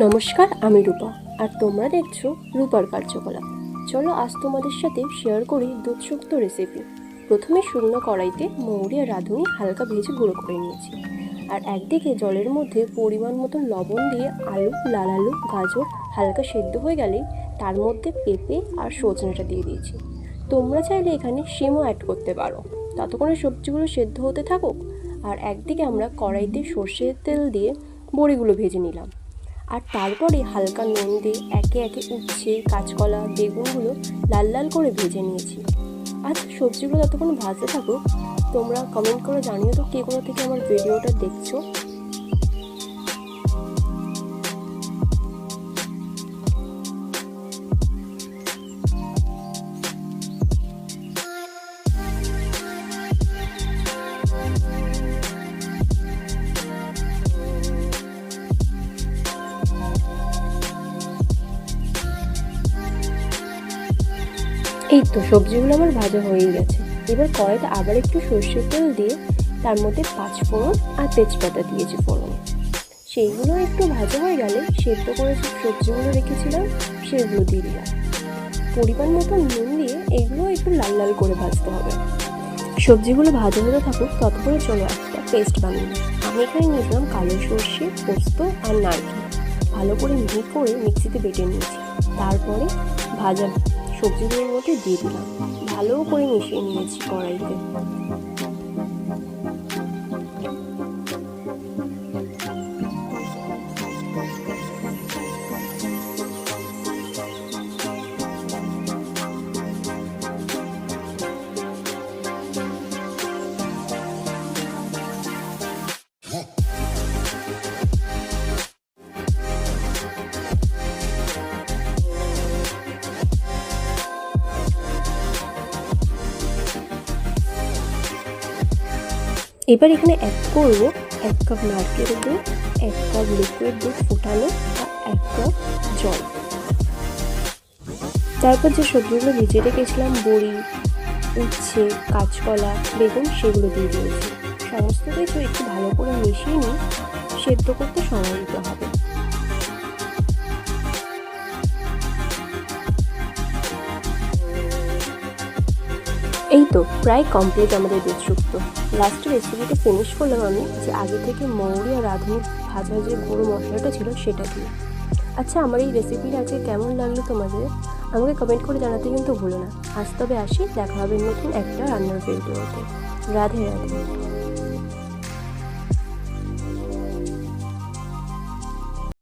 নমস্কার, আমি রূপা আর তোমরা দেখছো রূপার কার্যকলাপ। চলো আজ তোমাদের সাথে শেয়ার করি দুধশুক্তো রেসিপি। প্রথমে শুকনো কড়াইতে মৌরি আর রাঁধুনি হালকা ভেজে গুঁড়ো করে নিয়েছি, আর একদিকে জলের মধ্যে পরিমাণ মতো লবণ দিয়ে লাল আলু গাজর হালকা সেদ্ধ হয়ে গেলেই তার মধ্যে পেঁপে আর সজনেটা দিয়ে দিয়েছি। তোমরা চাইলে এখানে শিমও অ্যাড করতে পারো। ততক্ষণে সবজিগুলো সেদ্ধ হতে থাকুক, আর একদিকে আমরা কড়াইতে সর্ষের তেল দিয়ে বড়িগুলো ভেজে নিলাম, আর তারপরে হালকা নুন দিয়ে একে একে উচ্ছে কাঁচকলা বেগুনগুলো লাল লাল করে ভেজে নিয়েছি। আচ্ছা, সবজিগুলো ততক্ষণ ভাজতে থাকুক। তোমরা কমেন্ট করে জানিও তো কে কোথা থেকে আমার ভিডিওটা দেখছো। এই তো সবজিগুলো আমার ভাজা হয়েই গেছে। এবার কড়াইতে আবার একটু সর্ষের তেল দিয়ে তার মধ্যে 5 ফোড়ন আর তেজপাতা দিয়েছি ফোড়নে। সেইগুলো একটু ভাজা হয়ে গেলে সেদ্ধ করে সবজিগুলো রেখেছিলাম সেগুলো দিয়ে দিলাম। পরিমাণ মতো নুন দিয়ে এগুলো একটু লাল লাল করে ভাজতে হবে। সবজিগুলো ভাজা হতে থাকুক, ততক্ষণে চলো একটা পেস্ট বানিয়ে নিই। আমি এখানে নিয়েছিলাম কালো সর্ষে, পোস্ত আর নারকেল। ভালো করে মিহি করে মিক্সিতে বেটে নিয়েছি। তারপরে ভাজা সবজিগুলোর মধ্যে দিয়ে দিলাম, ভালো করে মিশিয়ে নিয়েছি কড়াইতে। এবার এখানে অ্যাড করব 1 কাপ নারকেল দুধ, 1 কাপ লিকুইড দুধ ফোটানো আর 1 কাপ জল। তারপর যে সবজিগুলো ভেজে রেখেছিলাম বড়ি উচ্ছে কাঁচকলা বেগুন সেগুলো দিয়ে দিয়েছি। সমস্ত কিছু একটু ভালো করে মিশিয়ে নিয়ে সেদ্ধ করতে সময় দিতে হবে। এই তো প্রায় কমপ্লিট আমাদের দুধশুক্তো। লাস্টে রেসিপিটা ফিনিশ করলাম আমি যে আগে থেকে মৌরি আর রাঁধুনির ভাজা যে গুঁড়ো মশলাটা ছিল সেটা দিয়ে। আচ্ছা, আমার এই রেসিপিটা আজকে কেমন লাগলো তোমাদের আমাকে কমেন্ট করে জানাতে কিন্তু ভুলো না। আজ তবে আসি, দেখা হবে নতুন একটা রান্নার ভিডিওতে। রাধে রাধে।